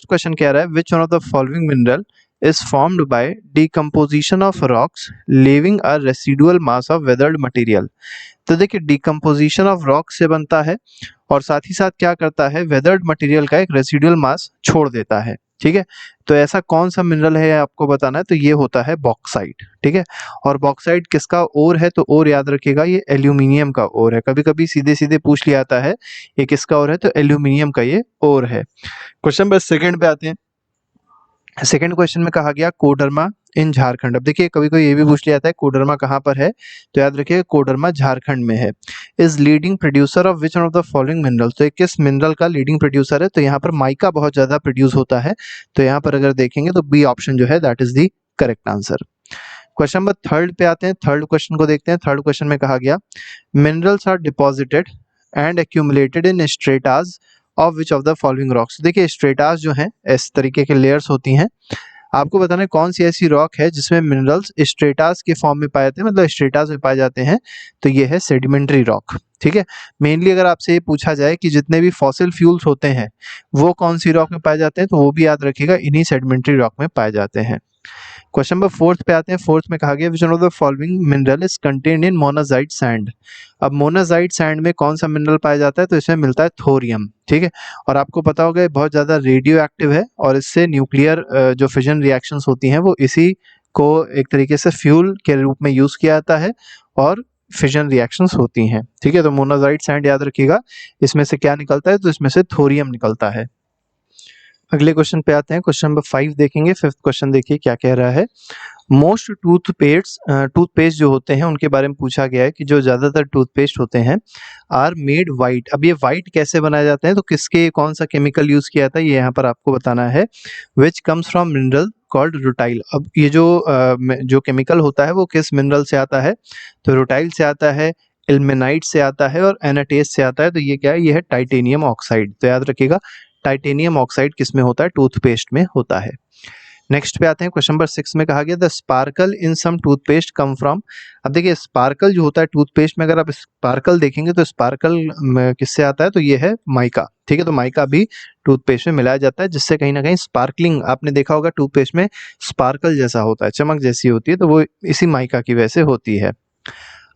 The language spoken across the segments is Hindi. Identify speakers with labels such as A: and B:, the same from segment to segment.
A: क्वेश्चन कह रहा है which one of the following mineral is formed by decomposition of rocks living a residual mass of weathered material. तो देखिए डिकम्पोजिशन ऑफ रॉक से बनता है और साथ ही साथ क्या करता है, वेदर्ड मटेरियल का एक रेसिडुअल मास छोड़ देता है। ठीक है, तो ऐसा कौन सा मिनरल है आपको बताना है, तो ये होता है बॉक्साइट। ठीक है, और बॉक्साइट किसका ओर है, तो ओर याद रखिएगा ये एल्यूमिनियम का ओर है। कभी कभी सीधे सीधे पूछ लिया आता है ये किसका ओर है, तो एल्यूमिनियम का ये ओर है। क्वेश्चन नंबर सेकंड पे आते हैं। सेकंड क्वेश्चन में कहा गया कोडरमा इन झारखंड। अब देखिए कभी कोई ये भी पूछ लिया जाता है कोडरमा कहाँ पर है, तो याद रखिए कोडरमा झारखंड में है। Is leading producer of which one of the following minerals, तो किस मिनरल का लीडिंग प्रोड्यूसर है, तो यहाँ पर माइका बहुत ज्यादा प्रोड्यूस होता है। तो यहाँ पर अगर देखेंगे तो बी ऑप्शन जो है that is the correct answer. Question number third पे आते हैं। थर्ड क्वेश्चन को देखते हैं। थर्ड क्वेश्चन में कहा गया minerals are deposited and accumulated in stratas of which of the following rocks. देखिए स्ट्रेटास जो हैं इस तरीके के लेयर्स होती हैं। आपको बताना है कौन सी ऐसी रॉक है जिसमें मिनरल्स स्ट्रेटास के फॉर्म में पाए जाते हैं, मतलब स्ट्रेटास में पाए जाते हैं, तो ये है सेडिमेंट्री रॉक। ठीक है, मेनली अगर आपसे ये पूछा जाए कि जितने भी फॉसिल फ्यूल्स होते हैं वो कौन सी रॉक में पाए जाते हैं, तो वो भी याद रखिएगा इन्हीं सेडिमेंट्री रॉक में पाए जाते हैं। क्वेश्चन नंबर फोर्थ पे आते हैं। फोर्थ में कहा गया which one of the following mineral is contained in monazite sand. अब मोनाजाइट सैंड में कौन सा मिनरल पाया जाता है, तो इसमें मिलता है थोरियम। ठीक है, और आपको पता होगा ये बहुत ज्यादा रेडियो एक्टिव है और इससे न्यूक्लियर जो फिजन रिएक्शंस होती हैं वो इसी को एक तरीके से फ्यूल के रूप में यूज किया जाता है और फिजन रिएक्शंस होती हैं। ठीक है, तो मोनाजाइट सैंड याद रखिएगा, इसमें से क्या निकलता है, तो इसमें से थोरियम निकलता है। अगले क्वेश्चन पे आते हैं। क्वेश्चन नंबर 5 देखेंगे। फिफ्थ क्वेश्चन देखिए क्या कह रहा है। मोस्ट टूथपेस्ट जो होते हैं उनके बारे में पूछा गया है कि जो ज्यादातर टूथपेस्ट होते हैं आर मेड वाइट। अब ये वाइट कैसे बनाए जाते हैं, तो किसके कौन सा केमिकल यूज किया था, ये यहाँ पर आपको बताना है। Which comes from mineral called rutile. अब ये जो केमिकल होता है वो किस मिनरल से आता है, तो रुटाइल से आता है, इल्मेनाइट से आता है और एनाटेस से आता है। तो ये क्या है, ये है टाइटेनियम ऑक्साइड। तो याद रखिएगा टाइटेनियम ऑक्साइड किसमें होता है, टूथपेस्ट में होता है। नेक्स्ट पे आते हैं। क्वेश्चन नंबर 6 में कहा गया the sparkle in some toothpaste come from. अब देखिए स्पार्कल जो होता है टूथपेस्ट में, अगर आप स्पार्कल देखेंगे तो स्पार्कल किससे आता है, तो ये है माइका। ठीक है, तो माइका भी टूथपेस्ट में मिलाया जाता है जिससे कहीं ना कहीं स्पार्कलिंग, आपने देखा होगा टूथपेस्ट में स्पार्कल जैसा होता है, चमक जैसी होती है, तो वो इसी माइका की वजह से होती है।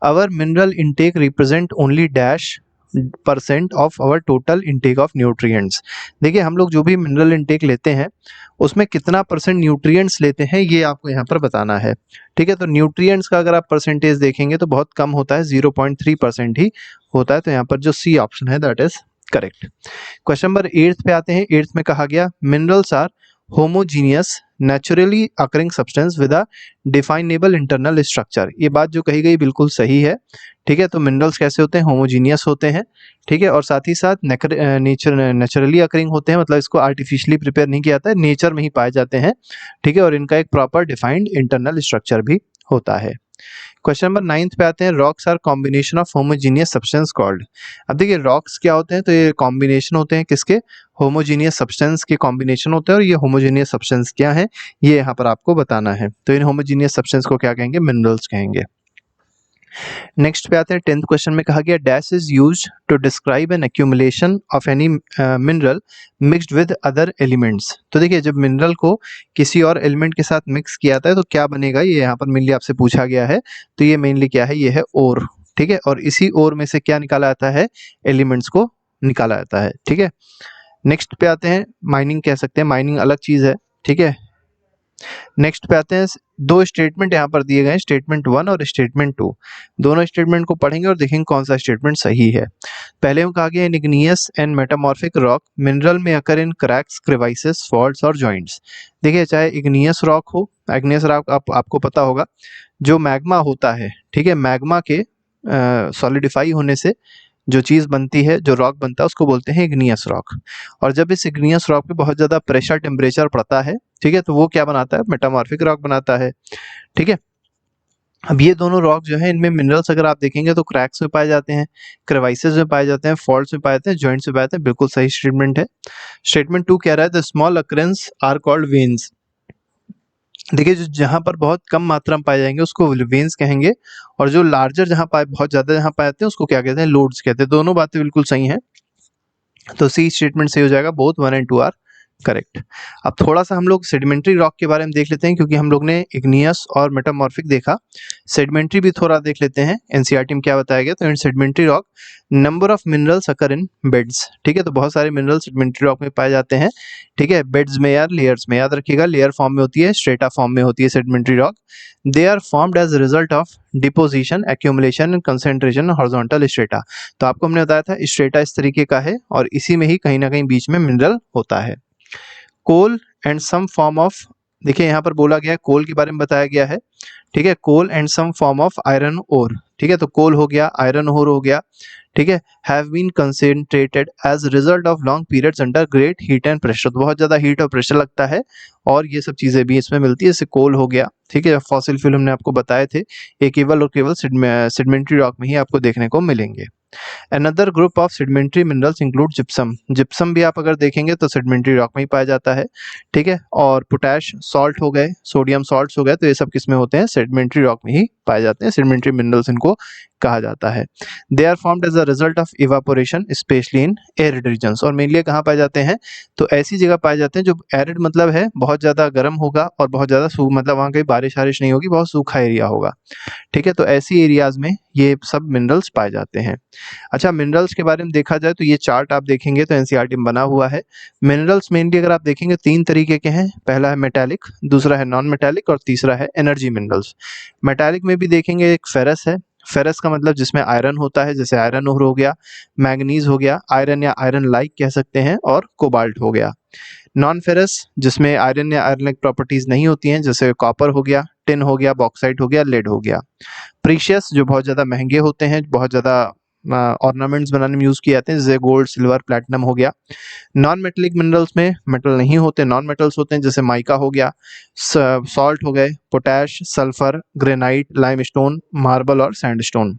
A: Our mineral intake represent only dash % of our total intake of nutrients. देखिए हम लोग जो भी मिनरल इंटेक लेते हैं उसमें कितना % न्यूट्रिएंट्स लेते हैं ये आपको यहाँ पर बताना है। ठीक है, तो न्यूट्रिएंट्स का अगर आप परसेंटेज देखेंगे तो बहुत कम होता है, 0.3% ही होता है। तो यहाँ पर जो सी ऑप्शन है that is correct. Question number 8 पे आते हैं। 8 में कहा गया minerals are homogeneous naturally occurring substance with a definable internal structure. ये बात जो कही गई बिल्कुल सही है। ठीक है, तो मिनरल्स कैसे होते हैं, होमोजीनियस होते हैं। ठीक है, और साथ ही साथ नेचुरली अकरिंग होते हैं, मतलब इसको आर्टिफिशियली प्रिपेयर नहीं किया जाता है, नेचर में ही पाए जाते हैं। ठीक है, और इनका एक प्रॉपर डिफाइंड इंटरनल स्ट्रक्चर भी होता है। क्वेश्चन नंबर 9 पे आते हैं। Rocks are combination of homogeneous substance called. अब देखिए रॉक्स क्या होते हैं, तो ये कॉम्बिनेशन होते हैं किसके, होमोजीनियस सब्सटेंस के कॉम्बिनेशन होते हैं। और ये होमोजीनियस सब्सटेंस क्या है ये यहाँ पर आपको बताना है। तो इन होमोजीनियस सब्सटेंस को क्या कहेंगे, मिनरल्स कहेंगे। नेक्स्ट पे आते हैं। 10th क्वेश्चन में कहा गया dash is used to describe an accumulation of any mineral mixed with other elements. तो देखिए जब मिनरल को किसी और एलिमेंट के साथ मिक्स किया जाता है तो क्या बनेगा, ये यहाँ पर मेनली आपसे पूछा गया है। तो ये मेनली क्या है, ये है ओर। ठीक है, और इसी ओर में से क्या निकाला जाता है, एलिमेंट्स को निकाला जाता है। ठीक है, नेक्स्ट पे आते हैं। माइनिंग कह सकते हैं, माइनिंग अलग चीज है। ठीक है, नेक्स्ट पे आते हैं। दो स्टेटमेंट यहाँ पर दिए गए हैं, स्टेटमेंट 1 और स्टेटमेंट 2। दोनों स्टेटमेंट को पढ़ेंगे और देखेंगे कौन सा स्टेटमेंट सही है। पहले में कहा गया in igneous and metamorphic rock mineral may occur in cracks, crevices, faults और जॉइंट्स। देखिए चाहे इग्नियस रॉक हो, इग्नियस रॉक आपको पता होगा जो मैग्मा होता है। ठीक है, मैग्मा के सॉलिडिफाई होने से जो चीज बनती है, जो रॉक बनता है उसको बोलते हैं इग्नियस रॉक। और जब इस इग्नियस रॉक पे बहुत ज्यादा प्रेशर टेम्परेचर पड़ता है, ठीक है, तो वो क्या बनाता है, मेटामॉर्फिक रॉक बनाता है। ठीक है, अब ये दोनों रॉक जो है इनमें मिनरल्स अगर आप देखेंगे तो क्रैक्स में पाए जाते हैं, क्रेवाइसेस में पाए जाते हैं, फॉल्ट्स में पाए जाते हैं, जॉइंट्स में पाए जाते हैं। बिल्कुल सही स्टेटमेंट है। स्टेटमेंट 2 कह रहा है the small occurrence are called veins. देखिए जो जहां पर बहुत कम मात्रा में पाए जाएंगे उसको वेन्स कहेंगे, और जो लार्जर जहां पाए, बहुत ज्यादा जहां पाए जाते हैं उसको क्या कहते हैं, लोड्स कहते हैं। दोनों बातें बिल्कुल सही हैं। तो सी स्टेटमेंट सही हो जाएगा, बोथ 1 and 2 आर करेक्ट। अब थोड़ा सा हम लोग सेडिमेंट्री रॉक के बारे में देख लेते हैं, क्योंकि हम लोग ने इग्नियस और मेटामॉर्फिक देखा, सेडिमेंट्री भी थोड़ा देख लेते हैं एनसीईआरटी में क्या बताया गया। तो इन sedimentary rock number of minerals occur in beds, ठीक है। तो बहुत सारे मिनरल सेडिमेंट्री रॉक में पाए जाते हैं, ठीक है, बेड्स में या लेयर्स में, याद रखिएगा लेयर फॉर्म में होती है, स्ट्रेटा फॉर्म में होती है sedimentary rock. They are formed as result of deposition, accumulation and concentration horizontal strata. तो आपको हमने बताया था स्ट्रेटा इस तरीके का है और इसी में ही कहीं ना कहीं बीच में मिनरल होता है। Coal and some form of, देखिए यहाँ पर बोला गया है कोल के बारे में बताया गया है, ठीक है, coal and some form of iron ore, ठीक है। तो कोल हो गया, आयरन ओर हो गया, ठीक है, have been concentrated as result of long periods under great heat and pressure. तो बहुत ज्यादा हीट और प्रेशर लगता है और ये सब चीजें भी इसमें मिलती है, जैसे कोल हो गया, ठीक है। फॉसिल फ्यूल हमने आपको बताए थे, ये केवल और केवल सेडिमेंट्री रॉक में ही आपको देखने को मिलेंगे। Another group of sedimentary minerals include gypsum। gypsum भी आप अगर देखेंगे तो सेडिमेंट्री रॉक में ही पाया जाता है, ठीक है। और पोटैश सॉल्ट हो गए, सोडियम सॉल्ट्स हो गए, तो ये सब किस में होते हैं, सेडिमेंट्री रॉक में ही पाए जाते हैं, सेडिमेंट्री मिनरल्स इनको कहा जाता है। They are formed as a result of evaporation specially in arid regions. और मेनली कहाँ पाए जाते हैं, तो ऐसी जगह पाए जाते हैं जो एरिड मतलब है बहुत ज़्यादा गर्म होगा और बहुत ज़्यादा मतलब वहाँ कहीं बारिश वारिश नहीं होगी, बहुत सूखा एरिया होगा, ठीक है। तो ऐसी एरियाज में ये सब मिनरल्स पाए जाते हैं। अच्छा, मिनरल्स के बारे में देखा जाए तो ये चार्ट आप देखेंगे तो एनसीईआरटी में बना हुआ है। मिनरल्स मेनली अगर आप देखेंगे 3 तरीके के हैं, पहला है मेटालिक, दूसरा है नॉन मेटालिक और तीसरा है एनर्जी मिनरल्स। मेटालिक में भी देखेंगे एक फेरस है, फेरस का मतलब जिसमें आयरन होता है, जैसे आयरन ओर हो गया, मैग्नीज हो गया, आयरन या आयरन लाइक कह सकते हैं, और कोबाल्ट हो गया। नॉन फेरस जिसमें आयरन या आयरन लाइक प्रॉपर्टीज नहीं होती हैं, जैसे कॉपर हो गया, टिन हो गया, बॉक्साइट हो गया, लेड हो गया। प्रीशियस जो बहुत ज़्यादा महंगे होते हैं, बहुत ज़्यादा ऑर्नामेंट्स बनाने में यूज़ किए जाते हैं, जैसे गोल्ड, सिल्वर, प्लैटिनम हो गया। नॉन मेटेलिक मिनरल्स में मेटल नहीं होते, नॉन मेटल्स होते हैं, जैसे माइका हो गया, सॉल्ट हो गए, potash, sulphur, granite, limestone, marble और सैंडस्टोन।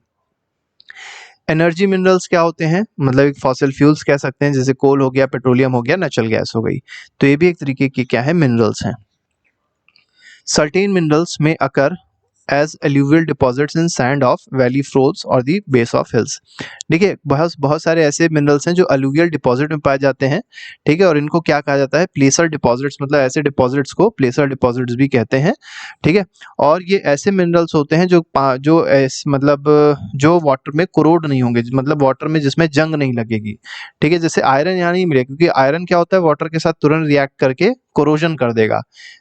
A: एनर्जी मिनरल्स क्या होते हैं, मतलब एक फॉसिल फ्यूल्स कह सकते हैं, जैसे कोल हो गया, पेट्रोलियम हो गया, नेचुरल गैस हो गई। तो ये भी एक तरीके की क्या है, मिनरल्स हैं। Certain minerals may occur as alluvial deposits in sand of valley floors और दी बेस ऑफ हिल्स। देखिए बहुत सारे ऐसे मिनरल्स हैं जो एल्यूवियल डिपॉजिट में पाए जाते हैं, ठीक है, और इनको क्या कहा जाता है, प्लेसर डिपॉजिट्स, मतलब ऐसे डिपॉजिट्स को प्लेसर डिपॉजिट्स भी कहते हैं, ठीक है। और ये ऐसे मिनरल्स होते हैं मतलब जो वाटर में कोरोड नहीं होंगे, मतलब वाटर में जिसमें जंग नहीं लगेगी, ठीक है। जैसे आयरन यहाँ नहीं मिलेगा, क्योंकि आयरन क्या होता है, वाटर के साथ तुरंत रिएक्ट करके कोरोजन कर देगा।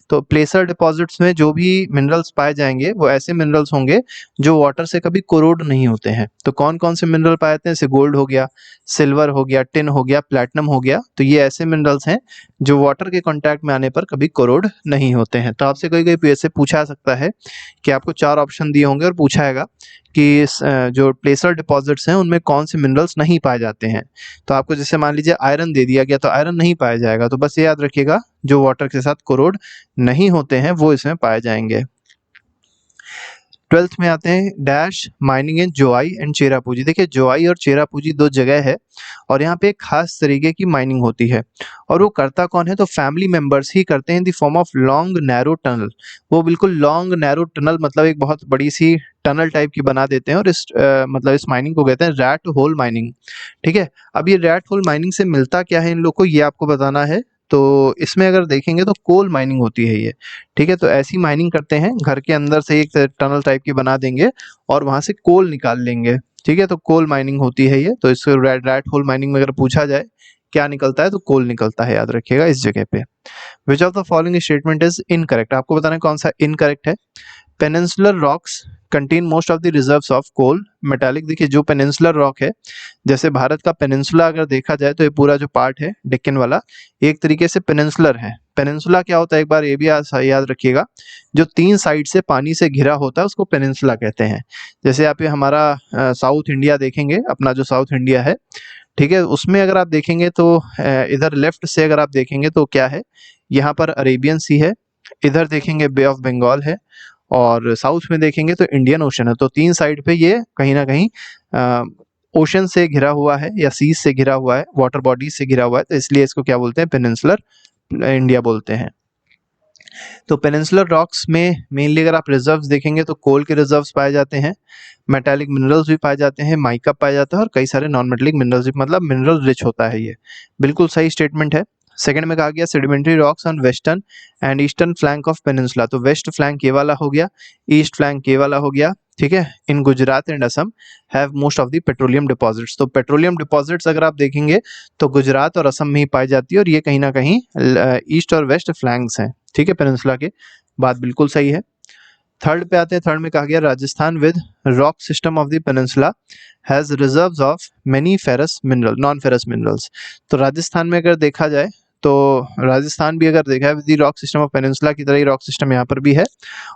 A: तो प्लेसर डिपॉजिट्स में जो भी मिनरल्स पाए जाएंगे वो ऐसे मिनरल्स होंगे जो वाटर से कभी कोरोड नहीं होते हैं। तो कौन कौन से मिनरल पाए जाते हैं, जैसे गोल्ड हो गया, सिल्वर हो गया, टिन हो गया, प्लैटिनम हो गया। तो ये ऐसे मिनरल्स हैं जो वाटर के कांटेक्ट में आने पर कभी कोरोड नहीं होते हैं। तो आपसे कई कई ऐसे पूछा सकता है कि आपको 4 ऑप्शन दिए होंगे और पूछाएगा कि जो प्लेसर डिपॉजिट्स हैं उनमें कौन से मिनरल्स नहीं पाए जाते हैं। तो आपको जैसे मान लीजिए आयरन दे दिया गया, तो आयरन नहीं पाया जाएगा, तो बस ये याद रखिएगा जो वाटर के साथ कोरोड नहीं होते हैं वो इसमें पाए जाएंगे। 12th में आते हैं, dash mining in Jowai and Cherrapunji. देखिए जोआई और चेरापूंजी 2 जगह है और यहाँ पे एक खास तरीके की माइनिंग होती है, और वो करता कौन है, तो फैमिली मेंबर्स ही करते हैं in the form of long narrow tunnel. वो बिल्कुल लॉन्ग नैरो टनल, मतलब एक बहुत बड़ी सी टनल टाइप की बना देते हैं, और मतलब इस माइनिंग को कहते हैं रैट होल माइनिंग, ठीक है। अब ये रैट होल माइनिंग से मिलता क्या है इन लोग को, ये आपको बताना है। तो इसमें अगर देखेंगे तो कोल माइनिंग होती है ये, ठीक है। तो ऐसी माइनिंग करते हैं, घर के अंदर से एक टनल टाइप की बना देंगे और वहां से कोल निकाल लेंगे, ठीक है। तो कोल माइनिंग होती है ये। तो इस रैट होल माइनिंग में अगर पूछा जाए क्या निकलता है, तो कोल निकलता है, याद रखिएगा इस जगह पे। Which of the following statement is incorrect, आपको बताना है कौन सा इनकरेक्ट है। Peninsular rocks contain most of the reserves of coal metallic. देखिए जो पेनिनसुलर रॉक है, जैसे भारत का पेनिनसुला अगर देखा जाए तो ये पूरा जो पार्ट है डेक्कन वाला, एक तरीके से पेनिनसुलर है। पेनिनसुला क्या होता है, एक बार ये भी याद रखिएगा, जो 3 साइड से पानी से घिरा होता है उसको पेनिनसुला कहते हैं। जैसे आप ये हमारा साउथ इंडिया देखेंगे, अपना जो साउथ इंडिया है, ठीक है, उसमें अगर आप देखेंगे तो इधर लेफ्ट से अगर आप देखेंगे तो क्या है, यहाँ पर अरेबियन सी है, इधर देखेंगे बे ऑफ बंगाल है, और साउथ में देखेंगे तो इंडियन ओशन है। तो 3 साइड पे ये कहीं ना कहीं ओशन से घिरा हुआ है या सीज से घिरा हुआ है, वाटर बॉडीज से घिरा हुआ है, तो इसलिए इसको क्या बोलते हैं, पेनिनसुलर इंडिया बोलते हैं। तो पेनिनसुलर रॉक्स में मेनली अगर आप रिजर्व्स देखेंगे तो कोल के रिजर्व्स पाए जाते हैं, मेटालिक मिनरल्स भी पाए जाते हैं, माइका पाया जाता है, और कई सारे नॉन मेटालिक मिनरल्स भी, मतलब मिनरल रिच होता है ये। बिल्कुल सही स्टेटमेंट है। सेकंड में कहा गया sedimentary rocks on western and eastern flank of peninsula, तो वेस्ट फ्लैंक ये वाला हो गया, ईस्ट फ्लैंक ये वाला हो गया, ठीक है। In Gujarat and Assam have most of the petroleum deposits, तो पेट्रोलियम डिपॉजिट्स अगर आप देखेंगे तो गुजरात और असम में ही पाई जाती है, और ये कहीं ना कहीं ईस्ट और वेस्ट फ्लैंक्स हैं, ठीक है, पेनिनसुला के। बात बिल्कुल सही है। थर्ड पे आते हैं, थर्ड में कहा गया Rajasthan with rock system of the peninsula has reserves of many ferrous mineral non ferrous minerals, तो राजस्थान में अगर देखा जाए तो राजस्थान भी अगर देखा है with rock system of peninsula की तरह ही रॉक सिस्टम यहाँ पर भी है,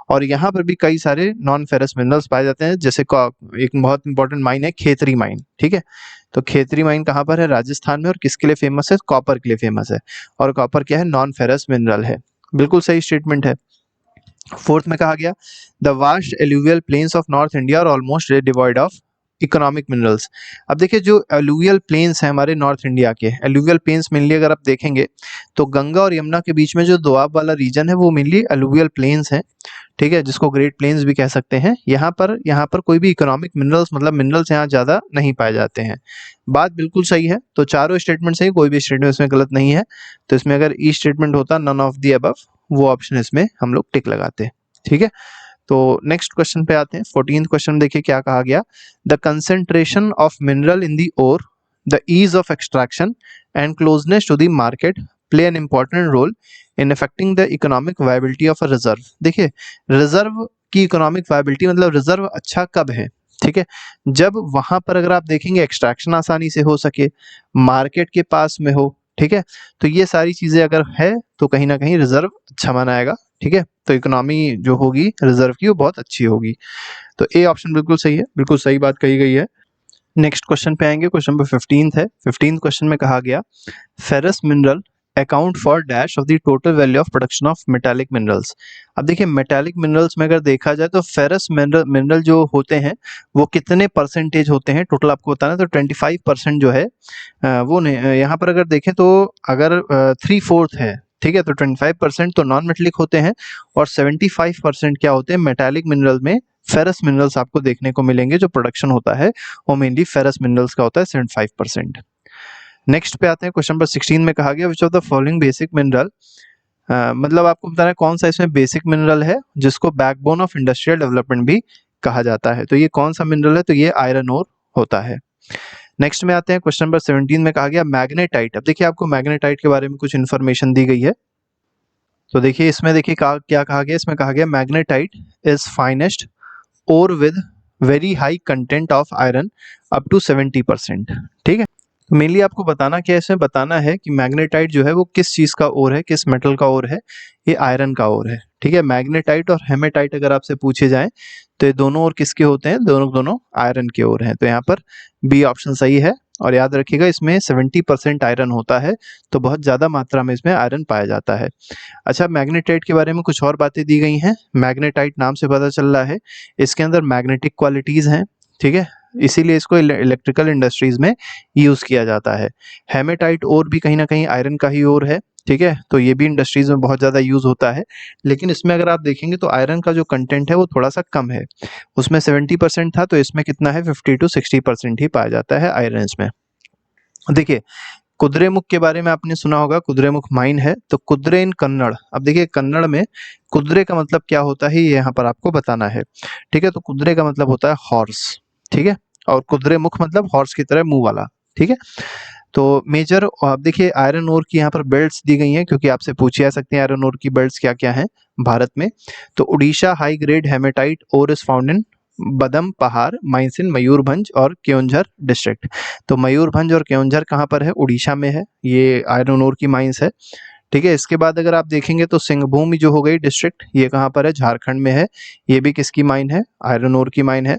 A: और यहाँ पर भी कई सारे नॉन फेरस मिनरल्स पाए जाते हैं, जैसे एक बहुत इंपॉर्टेंट माइन है खेतरी माइन, ठीक है। तो खेतरी माइन कहाँ पर है? राजस्थान में, और किसके लिए फेमस है? कॉपर के लिए फेमस है, और कॉपर क्या है? नॉन फेरस मिनरल है। बिल्कुल सही स्टेटमेंट है। फोर्थ में कहा गया the vast alluvial plains of North India are almost devoid of economic minerals. अब देखिए जो एलुवियल प्लेन्स हैं हमारे नॉर्थ इंडिया के, एलुवियल प्लेन्स मेनली अगर आप देखेंगे तो गंगा और यमुना के बीच में जो दोआब वाला रीजन है वो मेनली एलुवियल प्लेन्स हैं, ठीक है, जिसको ग्रेट प्लेन्स भी कह सकते हैं। यहाँ पर कोई भी इकोनॉमिक मिनरल्स मतलब मिनरल्स यहाँ ज़्यादा नहीं पाए जाते हैं। बात बिल्कुल सही है, तो चारों स्टेटमेंट सही, कोई भी स्टेटमेंट इसमें गलत नहीं है। तो इसमें अगर ई स्टेटमेंट होता नन ऑफ दी अबव, वो ऑप्शन इसमें हम लोग टिक लगाते हैं, ठीक है। तो नेक्स्ट क्वेश्चन पे आते हैं। 14th क्वेश्चन देखिए क्या कहा गया, the concentration of mineral in the ore, the ease of extraction and closeness to the market play an important role in affecting the economic viability of a reserve. देखिए रिजर्व की इकोनॉमिक वायबिलिटी मतलब रिजर्व अच्छा कब है, ठीक है, जब वहां पर अगर आप देखेंगे एक्सट्रैक्शन आसानी से हो सके, मार्केट के पास में हो, ठीक है। तो ये सारी चीजें अगर है तो कहीं ना कहीं रिजर्व अच्छा माना, ठीक है। तो इकोनॉमी जो होगी रिजर्व की वो बहुत अच्छी होगी। तो ए ऑप्शन बिल्कुल सही है, बिल्कुल सही बात कही गई है। नेक्स्ट क्वेश्चन पे आएंगे, क्वेश्चन नंबर 15 है। 15th क्वेश्चन में कहा गया ferrous mineral account for dash of the total value of production of metallic minerals. अब देखिए मेटालिक मिनरल्स में अगर देखा जाए तो फेरस मिनरल जो होते हैं वो कितने परसेंटेज होते हैं टोटल आपको बताना है। तो 25% जो है वो यहाँ पर अगर देखें तो अगर 3/4 है, ठीक है, तो 25% तो नॉन मेटेलिक होते हैं, और 75% क्या होते हैं मेटालिक मिनरल में फेरस मिनरल्स आपको देखने को मिलेंगे। जो प्रोडक्शन होता है वो मेनली फेरस मिनरल्स का होता है 75%। नेक्स्ट पे आते हैं, क्वेश्चन नंबर 16 में कहा गया which of the following basic mineral, मतलब आपको बताना है कौन सा इसमें बेसिक मिनरल है जिसको बैकबोन ऑफ इंडस्ट्रियल डेवलपमेंट भी कहा जाता है। तो ये कौन सा मिनरल है? तो ये आयरन ओर होता है। नेक्स्ट में आते हैं, क्वेश्चन नंबर 17 में कहा गया मैग्नेटाइट। अब देखिए आपको मैग्नेटाइट के बारे में कुछ इन्फॉर्मेशन दी गई है, तो देखिए इसमें देखिए क्या कहा गया, इसमें कहा गया magnetite is finest ore with very high content of iron up to 70%, ठीक है। तो मेनली आपको बताना क्या है, इसमें बताना है कि मैग्नेटाइट जो है वो किस चीज का ओर है, किस मेटल का ओर है? ये आयरन का ओर है, ठीक है। मैग्नेटाइट और हेमेटाइट अगर आपसे पूछे जाएं तो ये दोनों ओर किसके होते हैं? दोनों आयरन के ओर हैं। तो यहाँ पर बी ऑप्शन सही है, और याद रखिएगा इसमें 70% आयरन होता है, तो बहुत ज्यादा मात्रा में इसमें आयरन पाया जाता है। अच्छा, मैग्नेटाइट के बारे में कुछ और बातें दी गई हैं। मैग्नेटाइट नाम से पता चल रहा है इसके अंदर मैग्नेटिक क्वालिटीज हैं, ठीक है, इसीलिए इसको इलेक्ट्रिकल इंडस्ट्रीज में यूज किया जाता है। हेमेटाइट और भी कहीं ना कहीं आयरन का ही और है, ठीक है, तो ये भी इंडस्ट्रीज में बहुत ज्यादा यूज होता है, लेकिन इसमें अगर आप देखेंगे तो आयरन का जो कंटेंट है वो थोड़ा सा कम है। उसमें 70% था, तो इसमें कितना है? 50 to 60% ही पाया जाता है आयरन इसमें। देखिए कुद्रेमुख के बारे में आपने सुना होगा, कुद्रेमुख माइन है, तो कुद्रे इन कन्नड़। अब देखिए कन्नड़ में कुद्रे का मतलब क्या होता है ये यहाँ पर आपको बताना है, ठीक है। तो कुद्रे का मतलब होता है हॉर्स, ठीक है, और कुद्रे मुख मतलब हॉर्स की तरह मुंह वाला, ठीक है। तो मेजर आप देखिए आयरन ओर की यहाँ पर बेल्ट्स दी गई हैं, क्योंकि आपसे पूछी जा सकती है आयरन ओर की बेल्ट्स क्या क्या हैं भारत में। तो Orissa high grade hematite ore is found in Badam Pahar mines इन मयूरभंज और केओंझर डिस्ट्रिक्ट। तो मयूरभंज और केओंझर कहाँ पर है? उड़ीसा में है, ये आयरन ओर की माइंस है, ठीक है। इसके बाद अगर आप देखेंगे तो सिंहभूम जो हो गई डिस्ट्रिक्ट, ये कहाँ पर है? झारखंड में है, ये भी किसकी माइन है? आयरन ओर की माइन है।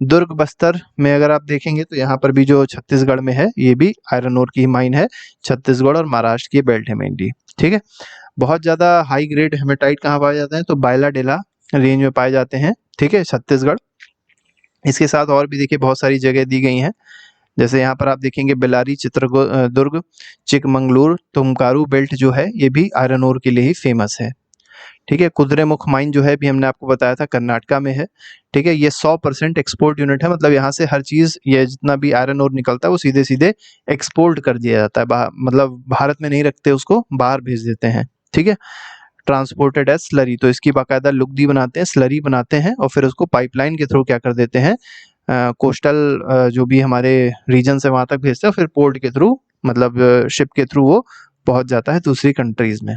A: दुर्ग बस्तर में अगर आप देखेंगे तो यहाँ पर भी जो छत्तीसगढ़ में है ये भी आयरन ओर की माइन है, छत्तीसगढ़ और महाराष्ट्र की बेल्ट है मेनली, ठीक है। बहुत ज्यादा हाई ग्रेड हेमेटाइट कहाँ पाए जाते हैं? तो बायलाडेला रेंज में पाए जाते हैं, ठीक है, छत्तीसगढ़। इसके साथ और भी देखिए बहुत सारी जगह दी गई हैं, जैसे यहाँ पर आप देखेंगे बेलारी, चित्रदुर्ग, चिकमंगलुरु, तुमकारू बेल्ट जो है ये भी आयरन ओर के लिए ही फेमस है, ठीक है। कुद्रेमुख माइन जो है भी हमने आपको बताया था कर्नाटका में है। ठीक है, ये 100% एक्सपोर्ट यूनिट है, मतलब यहाँ से हर चीज़, ये जितना भी आयरन ओर निकलता है वो सीधे सीधे एक्सपोर्ट कर दिया जाता है, मतलब भारत में नहीं रखते, उसको बाहर भेज देते हैं। ठीक है, ट्रांसपोर्टेड एज स्लरी, तो इसकी बाकायदा लुगदी बनाते हैं, स्लरी बनाते हैं और फिर उसको पाइपलाइन के थ्रू क्या कर देते हैं, कोस्टल जो भी हमारे रीजन से वहाँ तक भेजते हैं, फिर पोर्ट के थ्रू, मतलब शिप के थ्रू वो पहुँच जाता है दूसरी कंट्रीज में।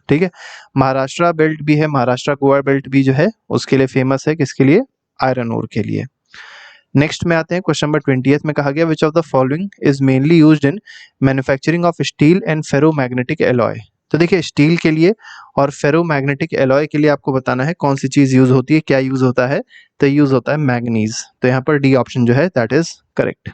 A: ठीक है, महाराष्ट्र बेल्ट भी है, महाराष्ट्र गोवा बेल्ट भी जो है उसके लिए फेमस है, किसके लिए, आयरन ओर के लिए। नेक्स्ट में आते हैं क्वेश्चन नंबर 20 में कहा गया which of the following is mainly used in manufacturing of steel and ferromagnetic alloy. तो देखिए, स्टील के लिए और फेरोमैग्नेटिक एलॉय के लिए आपको बताना है कौन सी चीज यूज होती है, क्या यूज होता है, तो यूज होता है मैग्नीज। तो यहाँ पर डी ऑप्शन जो है दैट इज करेक्ट।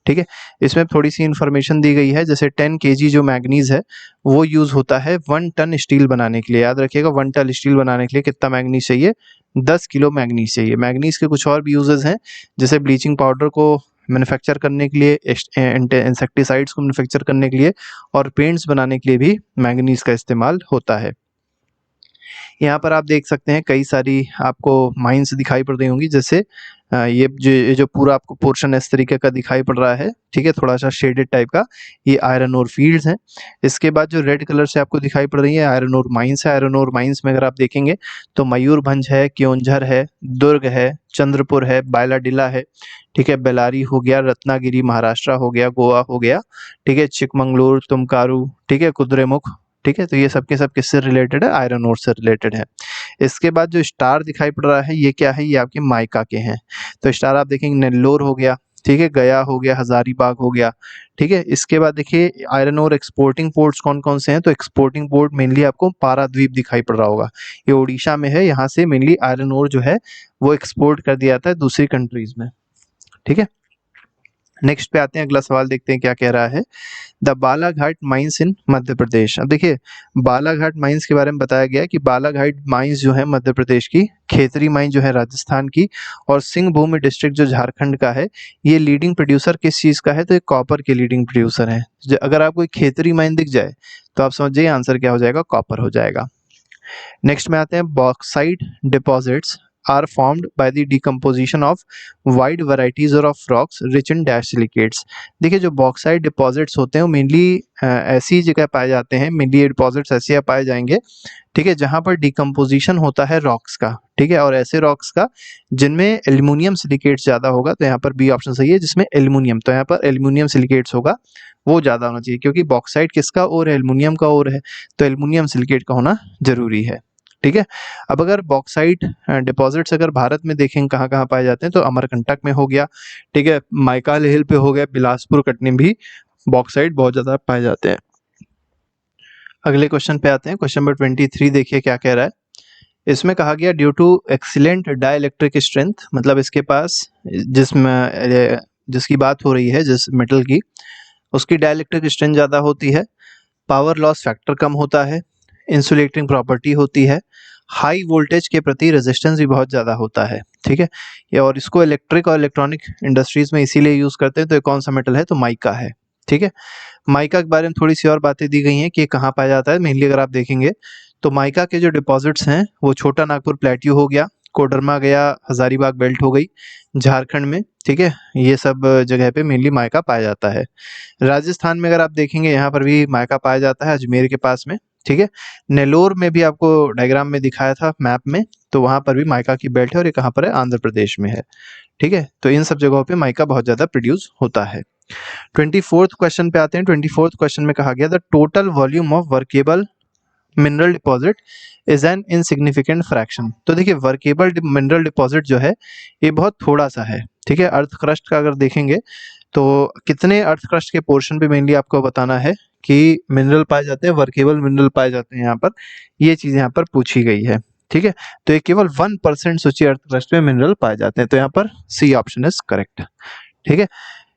A: ठीक है, इसमें थोड़ी सी इंफॉर्मेशन दी गई है, जैसे 10 kg जो मैग्नीज है वो यूज होता है 1 टन स्टील बनाने के लिए। याद रखिएगा, 1 टन स्टील बनाने के लिए कितना मैग्नीज चाहिए, 10 किलो मैग्नीज चाहिए। मैग्नीज के कुछ और भी यूजेस हैं, जैसे ब्लीचिंग पाउडर को मैन्युफैक्चर करने के लिए, इंसेक्टिसाइड्स को मैन्युफैक्चर करने के लिए और पेंट्स बनाने के लिए भी मैग्नीज का इस्तेमाल होता है। यहाँ पर आप देख सकते हैं कई सारी आपको माइंस दिखाई पड़ रही होंगी, जैसे ये जो पूरा आपको पोर्शन इस तरीके का दिखाई पड़ रहा है, ठीक है, थोड़ा सा शेडेड टाइप का, ये आयरन ओर फील्ड्स हैं। इसके बाद जो रेड कलर से आपको दिखाई पड़ रही है आयरन ओर माइंस है। आयरन ओर माइंस में अगर आप देखेंगे तो मयूरभंज है, क्योंझर है, दुर्ग है, चंद्रपुर है, बायलाडिला है, ठीक है, बेलारी हो गया, रत्नागिरी महाराष्ट्र हो गया, गोवा हो गया, ठीक है, चिकमंगलुरु, तुमकारू, ठीक है, कुद्रेमुख। ठीक है, तो ये सब के सब किससे रिलेटेड है, आयरन ओर से रिलेटेड है। इसके बाद जो स्टार दिखाई पड़ रहा है ये क्या है, ये आपके माइका के हैं। तो स्टार आप देखेंगे नेल्लोर हो गया, ठीक है, गया हो गया, हजारीबाग हो गया। ठीक है, इसके बाद देखिए आयरन ओर एक्सपोर्टिंग पोर्ट्स कौन कौन से हैं, तो एक्सपोर्टिंग पोर्ट मेनली आपको पाराद्वीप दिखाई पड़ रहा होगा, ये उड़ीसा में है। यहाँ से मेनली आयरन ओर जो है वो एक्सपोर्ट कर दिया जाता है दूसरी कंट्रीज में। ठीक है, नेक्स्ट पे आते हैं, अगला सवाल देखते हैं क्या कह रहा है। द बालाघाट माइंस इन मध्य प्रदेश। अब देखिए, बालाघाट माइंस के बारे में बताया गया है कि बालाघाट माइंस जो है मध्य प्रदेश की, खेतरी माइन जो है राजस्थान की, और सिंहभूमि डिस्ट्रिक्ट जो झारखंड का है, ये लीडिंग प्रोड्यूसर किस चीज का है, तो ये कॉपर के लीडिंग प्रोड्यूसर है। अगर आपको एक खेतरी माइन दिख जाए तो आप समझ जाइए आंसर क्या हो जाएगा, कॉपर हो जाएगा। नेक्स्ट में आते हैं, bauxite deposits are formed by the decomposition of wide varieties of rocks rich in dash silicates। देखिए, जो बॉक्साइट डिपॉजिट्स होते हैं वो मेनली ऐसी जगह पाए जाते हैं, मेनली ये डिपॉजिट्स ऐसे पाए जाएंगे, ठीक है, जहां पर डिकम्पोजिशन होता है रॉक्स का, ठीक है, और ऐसे रॉक्स का जिनमें एल्यूमिनियम सिलिकेट्स ज्यादा होगा। तो यहाँ पर बी ऑप्शन सही है, जिसमें एल्यूमिनियम, तो यहाँ पर एल्यूमिनियम सिलिकेट्स होगा, वो ज्यादा होना चाहिए, क्योंकि बॉक्साइट किसका और है, एल्यूमिनियम का और है, तो एल्यूमिनियम सिलिकेट का होना जरूरी है। ठीक है, अब अगर बॉक्साइट डिपॉजिट्स अगर भारत में देखें कहाँ कहाँ पाए जाते हैं, तो अमरकंटक में हो गया, ठीक है, माइकाल हिल पे हो गया, बिलासपुर कटनी भी बॉक्साइट बहुत ज्यादा पाए जाते हैं। अगले क्वेश्चन पे आते हैं, क्वेश्चन नंबर 23 देखिए क्या कह रहा है। इसमें कहा गया due to excellent dielectric strength, मतलब इसके पास जिसकी बात हो रही है, जिस मेटल की, उसकी डाइलेक्ट्रिक स्ट्रेंथ ज्यादा होती है, पावर लॉस फैक्टर कम होता है, इंसुलेटिंग प्रॉपर्टी होती है, हाई वोल्टेज के प्रति रेजिस्टेंस भी बहुत ज़्यादा होता है। ठीक है, ये और इसको इलेक्ट्रिक और इलेक्ट्रॉनिक इंडस्ट्रीज में इसीलिए यूज़ करते हैं। तो ये कौन सा मेटल है, तो माइका है। ठीक है, माइका के बारे में थोड़ी सी और बातें दी गई हैं कि कहाँ पाया जाता है। मेनली अगर आप देखेंगे तो माइका के जो डिपॉजिट्स हैं वो छोटा नागपुर प्लेट्यू हो गया, कोडरमा गया, हजारीबाग बेल्ट हो गई झारखंड में, ठीक है, ये सब जगह पे मेनली माइका पाया जाता है। राजस्थान में अगर आप देखेंगे यहाँ पर भी माइका पाया जाता है, अजमेर के पास में। ठीक है, नेलोर में भी आपको डायग्राम में दिखाया था मैप में, तो वहां पर भी माइका की बेल्ट है, और ये कहाँ पर है, आंध्र प्रदेश में है। ठीक है, तो इन सब जगहों पे माइका बहुत ज्यादा प्रोड्यूस होता है। 24th क्वेश्चन पे आते हैं। 24th क्वेश्चन में कहा गया the total volume of workable mineral deposit is an insignificant fraction. तो देखिए, वर्केबल मिनरल डिपॉजिट जो है ये बहुत थोड़ा सा है। ठीक है, अर्थ क्रस्ट का अगर देखेंगे तो कितने अर्थ क्रस्ट के पोर्शन पे मेनली आपको बताना है कि मिनरल पाए जाते हैं, वर्केबल मिनरल पाए जाते हैं, यहाँ पर ये चीज यहाँ पर पूछी गई है। ठीक है, तो ये केवल 1% सूची अर्थ क्रस्ट में मिनरल पाए जाते हैं, तो यहाँ पर सी ऑप्शन इज करेक्ट। ठीक है,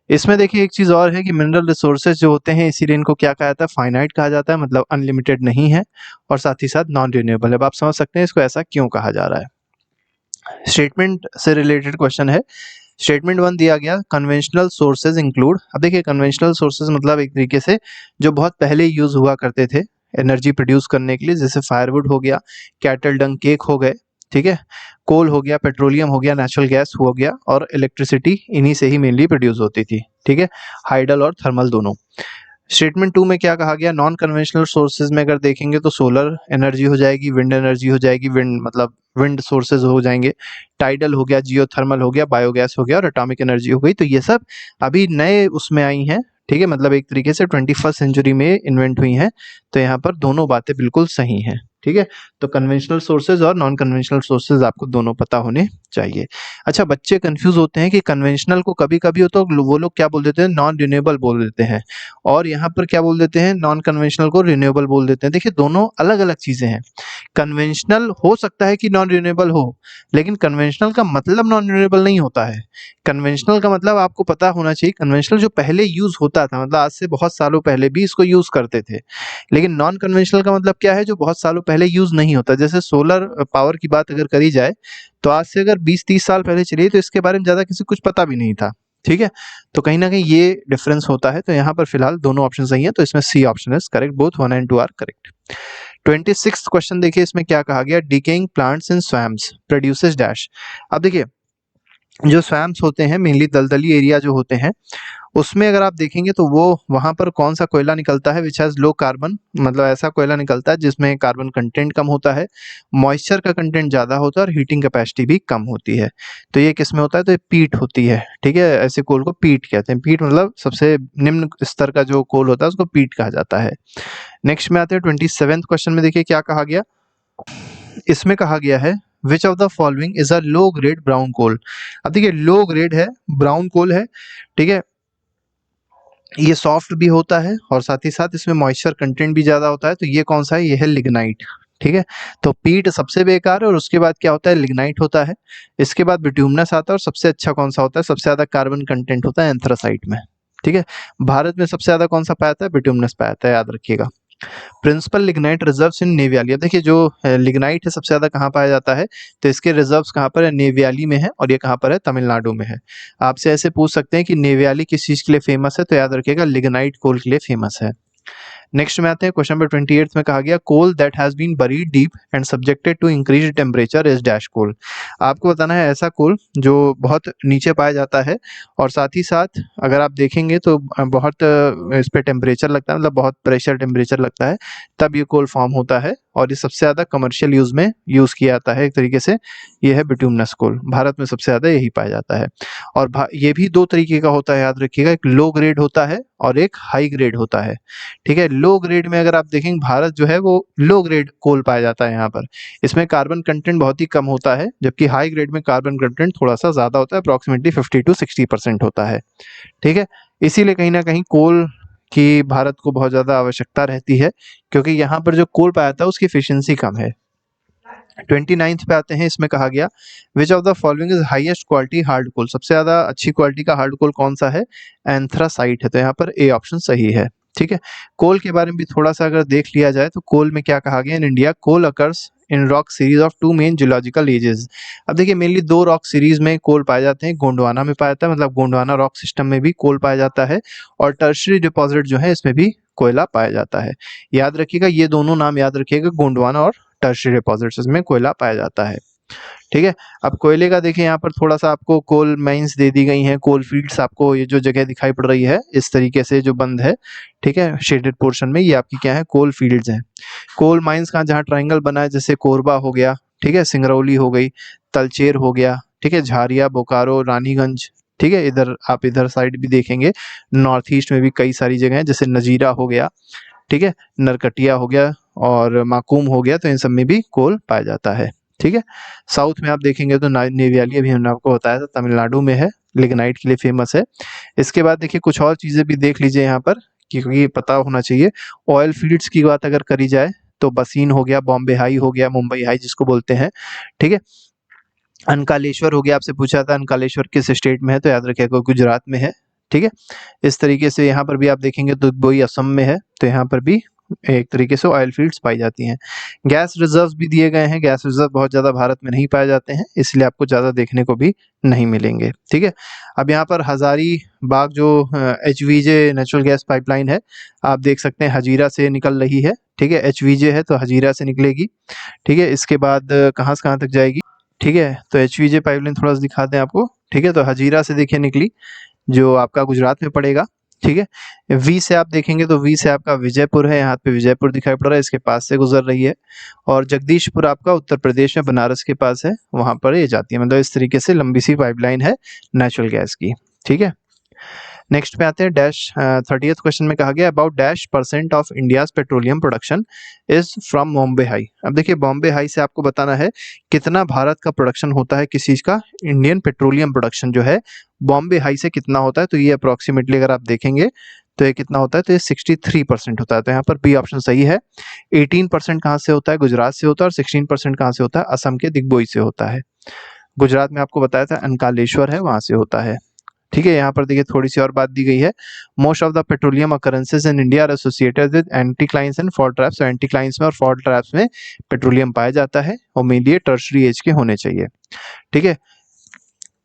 A: इसमें देखिए एक चीज और है कि मिनरल रिसोर्सेज जो होते हैं, इसीलिए इनको क्या कहा जाता है, फाइनाइट कहा जाता है, मतलब अनलिमिटेड नहीं है, और साथ ही साथ नॉन रिन्यूएबल है। अब आप समझ सकते हैं इसको ऐसा क्यों कहा जा रहा है। स्टेटमेंट से रिलेटेड क्वेश्चन है। स्टेटमेंट 1 दिया गया, कन्वेंशनल सोर्सेज इंक्लूड। अब देखिए, कन्वेंशनल सोर्सेज मतलब एक तरीके से जो बहुत पहले यूज हुआ करते थे, एनर्जी प्रोड्यूस करने के लिए, जैसे फायरवुड हो गया, कैटल डंग केक हो गए, ठीक है, कोल हो गया, पेट्रोलियम हो गया, नेचुरल गैस हो गया, और इलेक्ट्रिसिटी इन्हीं से ही मेनली प्रोड्यूस होती थी, ठीक है, हाइडल और थर्मल दोनों। स्टेटमेंट 2 में क्या कहा गया, नॉन कन्वेंशनल सोर्सेज में अगर देखेंगे तो सोलर एनर्जी हो जाएगी, विंड एनर्जी हो जाएगी, विंड मतलब विंड सोर्सेज हो जाएंगे, टाइडल हो गया, जियोथर्मल हो गया, बायोगैस हो गया और एटॉमिक एनर्जी हो गई। तो ये सब अभी नए उसमें आई हैं, ठीक है, मतलब एक तरीके से 21st सेंचुरी में इन्वेंट हुई हैं। तो यहाँ पर दोनों बातें बिल्कुल सही हैं, ठीक है। तो कन्वेंशनल सोर्सेज और नॉन कन्वेंशनल सोर्सेज आपको दोनों पता होने चाहिए। अच्छा, बच्चे कंफ्यूज होते हैं कि कन्वेंशनल को कभी कभी हो तो वो लोग क्या बोल देते हैं, नॉन रिन्यूएबल बोल देते हैं, और यहाँ पर क्या बोल देते हैं, नॉन कन्वेंशनल को रिन्यूएबल बोल देते हैं। देखिए, दोनों अलग अलग चीजें हैं। कन्वेंशनल हो सकता है कि नॉन रिन्यूएबल हो, लेकिन कन्वेंशनल का मतलब नॉन रिन्यूएबल नहीं होता है। कन्वेंशनल का मतलब आपको पता होना चाहिए, कन्वेंशनल जो पहले यूज होता था, मतलब आज से बहुत सालों पहले भी इसको यूज करते थे। लेकिन नॉन कन्वेंशनल का मतलब क्या है, जो बहुत सालों पहले यूज नहीं होता। जैसे सोलर पावर की बात अगर करी जाए तो आज से अगर 20-30 साल पहले चलिए तो इसके बारे में ज्यादा किसी कुछ पता भी नहीं था, ठीक है। तो कहीं ना कहीं ये डिफरेंस होता है। तो यहाँ पर फिलहाल दोनों ऑप्शन सही है, तो इसमें C option is correct, both 1 and 2 are correct. 26th question देखिए, इसमें क्या कहा गया, decaying plants in swamps produces dash. अब देखिए, जो स्वैम्स होते हैं मेनली दलदली एरिया जो होते हैं, उसमें अगर आप देखेंगे तो वो वहां पर कौन सा कोयला निकलता है, विच हैज लो कार्बन, मतलब ऐसा कोयला निकलता है जिसमें कार्बन कंटेंट कम होता है, मॉइस्चर का कंटेंट ज्यादा होता है और हीटिंग कैपेसिटी भी कम होती है। तो ये किस में होता है, तो ये पीट होती है, ठीक है। ऐसे कोल को पीट कहते हैं। पीट मतलब सबसे निम्न स्तर का जो कोल होता है उसको पीट कहा जाता है। नेक्स्ट में आते हैं 27th क्वेश्चन में, देखिए क्या कहा गया। इसमें कहा गया है, which of the following is a low grade brown coal. अब देखिए, लो ग्रेड है, ब्राउन कोल है, ठीक है, ये सॉफ्ट भी होता है और साथ ही साथ इसमें मॉइस्चर कंटेंट भी ज्यादा होता है। तो ये कौन सा है, ये है लिग्नाइट, ठीक है। तो पीट सबसे बेकार है और उसके बाद क्या होता है, लिग्नाइट होता है। इसके बाद बिट्यूमनस आता है और सबसे अच्छा कौन सा होता है, सबसे ज्यादा कार्बन कंटेंट होता है एंथ्रासाइट में, ठीक है। भारत में सबसे ज्यादा कौन सा पाया जाता है, बिट्यूमनस पाया जाता है, याद रखिएगा। Principal lignite reserves in Neyveli. अब देखिए, जो लिग्नाइट है सबसे ज्यादा कहाँ पाया जाता है, तो इसके रिजर्व्स कहाँ पर है, नेवियाली में है, और ये कहाँ पर है, तमिलनाडु में है। आपसे ऐसे पूछ सकते हैं कि नेवियाली किस चीज के लिए फेमस है, तो याद रखिएगा लिग्नाइट कोल के लिए फेमस है। नेक्स्ट में आते हैं, क्वेश्चन नंबर 28 में कहा गया, coal that has been buried deep and subjected to increase temperature is dash coal. आपको बताना है ऐसा कोल जो बहुत नीचे पाया जाता है और साथ ही साथ अगर आप देखेंगे तो बहुत इस पे टेम्परेचर लगता है, मतलब बहुत प्रेशर टेम्परेचर लगता है, तब ये कोल फॉर्म होता है और ये सबसे ज्यादा कमर्शियल यूज में यूज किया जाता है। एक तरीके से ये है बिट्यूमनस कोल, भारत में सबसे ज्यादा यही पाया जाता है। और ये भी दो तरीके का होता है, याद रखिएगा, एक लो ग्रेड होता है और एक हाई ग्रेड होता है, ठीक है। लो ग्रेड में अगर आप देखेंगे, भारत जो है वो लो ग्रेड कोल पाया जाता है यहाँ पर, इसमें कार्बन कंटेंट बहुत ही कम होता है, जबकि हाई ग्रेड में कार्बन कंटेंट थोड़ा सा ज्यादा होता है, अप्रोक्सीमेटली 50-60% होता है, ठीक है। इसीलिए कहीं ना कहीं कोल की भारत को बहुत ज्यादा आवश्यकता रहती है, क्योंकि यहाँ पर जो कोल पाया था उसकी एफिशिएंसी कम है। 29th पे आते हैं, इसमें कहा गया, which of the following is highest quality hard coal. सबसे ज्यादा अच्छी क्वालिटी का हार्ड कोल कौन सा है, एंथ्रासाइट है। तो यहाँ पर ए ऑप्शन सही है, ठीक है। कोल के बारे में भी थोड़ा सा अगर देख लिया जाए तो कोल में क्या कहा गया, in India coal occurs in rock series of 2 main geological ages. अब देखिए, मेनली 2 रॉक सीरीज में कोल पाए जाते हैं, गोंडवाना में पाया जाता है, मतलब गोंडवाना रॉक सिस्टम में भी कोल पाया जाता है, और टर्शरी डिपॉजिट जो है इसमें भी कोयला पाया जाता है। याद रखिएगा, ये दोनों नाम याद रखिएगा, गोंडवाना और टर्शरी डिपॉजिट्स में कोयला पाया जाता है, ठीक है। अब कोयले का देखिए, यहाँ पर थोड़ा सा आपको कोल माइंस दे दी गई हैं, कोल फील्ड्स, आपको ये जो जगह दिखाई पड़ रही है इस तरीके से जो बंद है, ठीक है, शेडेड पोर्शन में, ये आपकी क्या है, कोल फील्ड्स हैं। कोल माइंस का जहाँ ट्राइंगल बना है, जैसे कोरबा हो गया, ठीक है, सिंगरौली हो गई, तलचेर हो गया, ठीक है, झारिया, बोकारो, रानीगंज, ठीक है। इधर आप इधर साइड भी देखेंगे, नॉर्थ ईस्ट में भी कई सारी जगह हैं, जैसे नजीरा हो गया, ठीक है, नरकटिया हो गया और माकूम हो गया, तो इन सब में भी कोल पाया जाता है, ठीक है। साउथ में आप देखेंगे तो नेवियाली, अभी हमने आपको बताया था, तमिलनाडु में है, लिग्नाइट के लिए फेमस है। इसके बाद देखिए कुछ और चीजें भी देख लीजिए यहाँ पर, क्योंकि ये पता होना चाहिए। ऑयल फील्ड्स की बात अगर करी जाए तो बसीन हो गया, बॉम्बे हाई हो गया, मुंबई हाई जिसको बोलते हैं, ठीक है। अनकालेश्वर हो गया, आपसे पूछा था अनकालेश्वर किस स्टेट में है, तो याद रखिएगा गुजरात में है, ठीक है। इस तरीके से यहाँ पर भी आप देखेंगे तो दुबई असम में है, तो यहाँ पर भी एक तरीके से ऑयल फील्ड्स पाई जाती हैं। गैस रिजर्व्स भी दिए गए हैं, गैस रिजर्व बहुत ज़्यादा भारत में नहीं पाए जाते हैं, इसलिए आपको ज़्यादा देखने को भी नहीं मिलेंगे। ठीक है, अब यहाँ पर हजारीबाग जो HVJ नेचुरल गैस पाइपलाइन है, आप देख सकते हैं हजीरा से निकल रही है। ठीक है, HVJ है तो हजीरा से निकलेगी। ठीक है, इसके बाद कहाँ से कहाँ तक जाएगी। ठीक है, तो HVJ पाइपलाइन थोड़ा सा दिखाते हैं आपको। ठीक है, तो हजीरा से देखिए निकली, जो आपका गुजरात में पड़ेगा। ठीक है, वी से आप देखेंगे तो वी से आपका विजयपुर है, यहाँ पे विजयपुर दिखाई पड़ रहा है, इसके पास से गुजर रही है। और जगदीशपुर आपका उत्तर प्रदेश में बनारस के पास है, वहां पर ये जाती है। मतलब इस तरीके से लंबी सी पाइपलाइन है नेचुरल गैस की। ठीक है, नेक्स्ट पे आते हैं डैश 30th क्वेश्चन में कहा गया about dash % of India's petroleum production is from Bombay high. अब देखिए बॉम्बे हाई से आपको बताना है कितना भारत का प्रोडक्शन होता है, किस चीज का, इंडियन पेट्रोलियम प्रोडक्शन जो है बॉम्बे हाई से कितना होता है। तो ये अप्रोक्सीमेटली अगर आप देखेंगे तो ये कितना होता है, तो ये 63% होता है। तो यहाँ पर बी ऑप्शन सही है। 18% कहाँ से होता है, गुजरात से होता है, और 16% कहाँ से होता है, असम के दिग्बोई से होता है। गुजरात में आपको बताया था अंकालेश्वर है, वहां से होता है। ठीक है, यहाँ पर देखिए थोड़ी सी और बात दी गई है। Most of the petroleum occurrences in India are associated with anticlines and fault traps. Anticlines में और फॉल्ट ट्रैप्स में पेट्रोलियम पाया जाता है, और मेनली टर्शरी एज के होने चाहिए। ठीक है,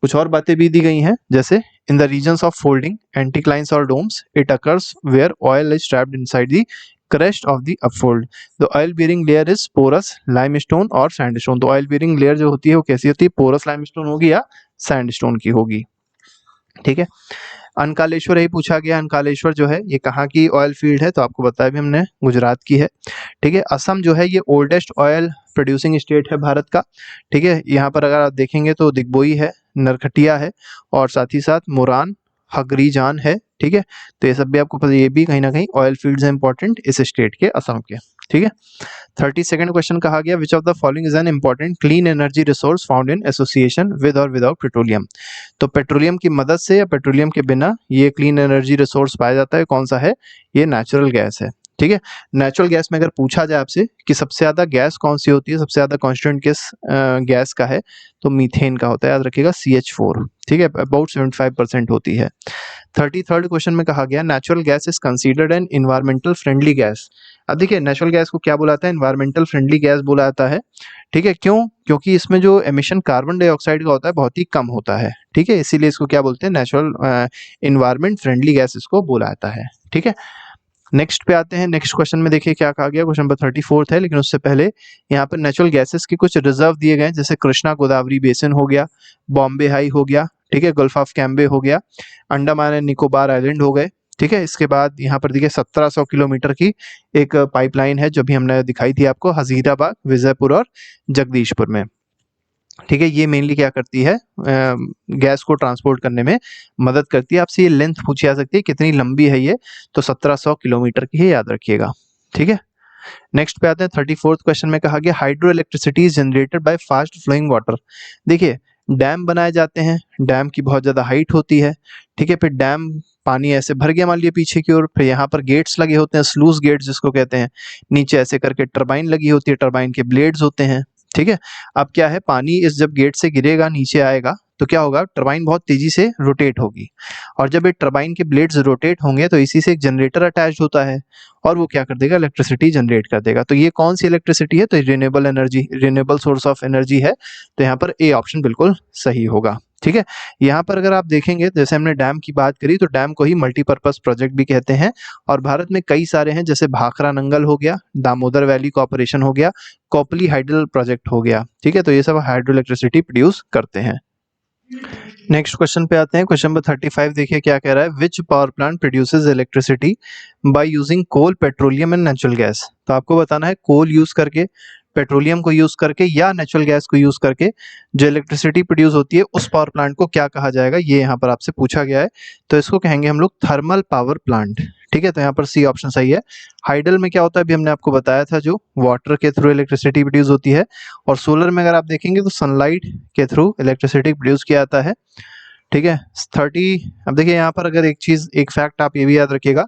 A: कुछ और बातें भी दी गई हैं, जैसे in the regions of folding anticlines और domes it occurs where oil is trapped inside the crest of the upfold. The oil bearing layer is porous limestone और sandstone. तो ऑयल bearing layer जो होती है वो कैसी होती है, पोरस लाइमस्टोन होगी या सैंडस्टोन की होगी। ठीक है, अंकालेश्वर ही पूछा गया, अंकालेश्वर जो है ये कहाँ की ऑयल फील्ड है, तो आपको बताया भी हमने गुजरात की है। ठीक है, असम जो है ये ओल्डेस्ट ऑयल प्रोड्यूसिंग स्टेट है भारत का। ठीक है, यहाँ पर अगर आप देखेंगे तो दिग्बोई है, नरकटिया है, और साथ ही साथ मोरान हगरीजान है। ठीक है, तो ये सब भी आपको पता, ये भी कहीं ना कहीं ऑयल फील्ड्स हैं इंपॉर्टेंट इस स्टेट के, असम के। ठीक है, 32nd क्वेश्चन कहा गया which of the following is an important clean energy resource found in association with और विदाउट पेट्रोलियम। तो पेट्रोलियम की मदद से या पेट्रोलियम के बिना ये क्लीन एनर्जी रिसोर्स पाया जाता है, कौन सा है, ये नेचुरल गैस है। ठीक है, नेचुरल गैस में अगर पूछा जाए आपसे कि सबसे ज्यादा गैस कौन सी होती है, सबसे ज्यादा कॉन्स्टिट्यूएंट किस गैस का है, तो मीथेन का होता है, याद रखिएगा CH4। ठीक है, अबाउट 75% होती है। 33rd क्वेश्चन में कहा गया natural gas is considered an environmental friendly gas. अब देखिए नेचुरल गैस को क्या बुलाता है, इन्वायरमेंटल फ्रेंडली गैस बुलाता है। ठीक है, क्यों, क्योंकि इसमें जो एमिशन कार्बन डाइऑक्साइड का होता है बहुत ही कम होता है। ठीक है, इसीलिए इसको क्या बोलते हैं, नेचुरल इन्वायरमेंट फ्रेंडली गैस इसको बुलाता है। ठीक है, नेक्स्ट पे आते हैं। नेक्स्ट क्वेश्चन में देखिए क्या कहा गया, क्वेश्चन नंबर 34 है, लेकिन उससे पहले यहाँ पर नेचुरल गैसेस के कुछ रिजर्व दिए गए हैं, जैसे कृष्णा गोदावरी बेसिन हो गया, बॉम्बे हाई हो गया, ठीक है, गल्फ ऑफ कैम्बे हो गया, अंडमान एंड निकोबार आइलैंड हो गए। ठीक है, इसके बाद यहाँ पर देखिए 1700 किलोमीटर की एक पाइपलाइन है जो भी हमने दिखाई थी आपको, हजीराबाद, विजयपुर और जगदीशपुर में। ठीक है, ये मेनली क्या करती है, गैस को ट्रांसपोर्ट करने में मदद करती है। आपसे ये लेंथ पूछी जा सकती है कितनी लंबी है ये, तो 1700 किलोमीटर की है, याद रखिएगा। ठीक है, नेक्स्ट पे आते हैं 34th क्वेश्चन में कहा गया hydro electricity is generated by fast flowing water. देखिए डैम बनाए जाते हैं, डैम की बहुत ज्यादा हाइट होती है। ठीक है, फिर डैम पानी ऐसे भर गया मान लिया पीछे की ओर, फिर यहाँ पर गेट्स लगे होते हैं, स्लूज गेट्स जिसको कहते हैं, नीचे ऐसे करके टरबाइन लगी होती है, टरबाइन के ब्लेड्स होते हैं। ठीक है, अब क्या है, पानी इस जब गेट से गिरेगा नीचे आएगा तो क्या होगा, टरबाइन बहुत तेजी से रोटेट होगी, और जब ये टरबाइन के ब्लेड्स रोटेट होंगे तो इसी से एक जनरेटर अटैच होता है, और वो क्या कर देगा, इलेक्ट्रिसिटी जनरेट कर देगा। तो ये कौन सी इलेक्ट्रिसिटी है, तो renewable energy, renewable source of energy है। तो यहाँ पर ए ऑप्शन बिल्कुल सही होगा। ठीक है, यहाँ पर अगर आप देखेंगे, जैसे हमने डैम की बात करी, तो डैम को ही मल्टीपर्पज प्रोजेक्ट भी कहते हैं, और भारत में कई सारे हैं, जैसे भाखरा नंगल हो गया, दामोदर वैली कॉर्पोरेशन हो गया, कोपली हाइडल प्रोजेक्ट हो गया। ठीक है, तो ये सब हाइड्रो इलेक्ट्रिसिटी प्रोड्यूस करते हैं। नेक्स्ट क्वेश्चन पे आते हैं, क्वेश्चन नंबर 35 देखिए क्या कह रहा है, which power plant produces electricity by using coal, petroleum and natural gas. तो आपको बताना है कोल यूज करके, पेट्रोलियम को यूज करके या नेचुरल गैस को यूज करके जो इलेक्ट्रिसिटी प्रोड्यूस होती है उस पावर प्लांट को क्या कहा जाएगा, ये यहाँ पर आपसे पूछा गया है। तो इसको कहेंगे हम लोग थर्मल पावर प्लांट। ठीक है, तो यहाँ पर सी ऑप्शन सही है। हाइडल में क्या होता है, अभी हमने आपको बताया था, जो वाटर के थ्रू इलेक्ट्रिसिटी प्रोड्यूस होती है, और सोलर में अगर आप देखेंगे तो सनलाइट के थ्रू इलेक्ट्रिसिटी प्रोड्यूस किया जाता है। ठीक है, 30। अब देखिए यहाँ पर अगर एक चीज, एक फैक्ट आप ये भी याद रखिएगा,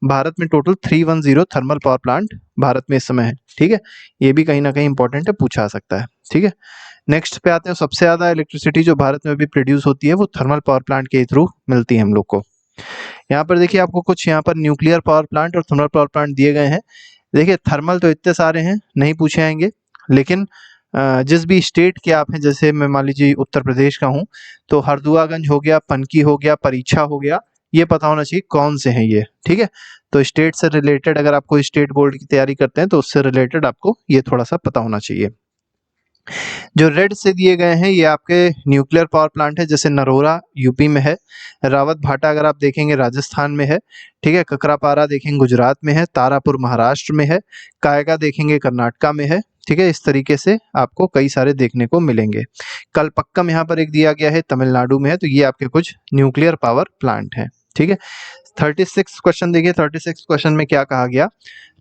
A: भारत में total 310 thermal power plant Bharat में इस समय है। ठीक है, ये भी कहीं ना कहीं इंपॉर्टेंट है, पूछा सकता है। ठीक है, नेक्स्ट पे आते हैं, सबसे ज्यादा इलेक्ट्रिसिटी जो भारत में भी प्रोड्यूस होती है वो थर्मल पावर प्लांट के थ्रू मिलती है हम लोग को। यहाँ पर देखिए आपको कुछ यहाँ पर न्यूक्लियर पावर प्लांट और थर्मल पावर प्लांट दिए गए हैं। देखिए थर्मल तो इतने सारे हैं, नहीं पूछे आएंगे, लेकिन जिस भी स्टेट के आप हैं, जैसे मैं मान लीजिए उत्तर प्रदेश का हूँ, तो हरदुआगंज हो गया, पनकी हो गया, परीक्षा हो गया, ये पता होना चाहिए कौन से हैं ये, ठीक है। तो स्टेट से रिलेटेड अगर आपको स्टेट बोर्ड की तैयारी करते हैं तो उससे रिलेटेड आपको ये थोड़ा सा पता होना चाहिए। जो रेड से दिए गए हैं ये आपके न्यूक्लियर पावर प्लांट है, जैसे नरोरा यूपी में है, रावत भाटा अगर आप देखेंगे राजस्थान में है, ठीक है, ककरापारा देखेंगे गुजरात में है, तारापुर महाराष्ट्र में है, कायगा देखेंगे कर्नाटका में है, ठीक है। इस तरीके से आपको कई सारे देखने को मिलेंगे। कलपक्कम यहाँ पर एक दिया गया है, तमिलनाडु में है। तो ये आपके कुछ न्यूक्लियर पावर प्लांट हैं, ठीक है। 36 क्वेश्चन देखिए, 36 क्वेश्चन में क्या कहा गया,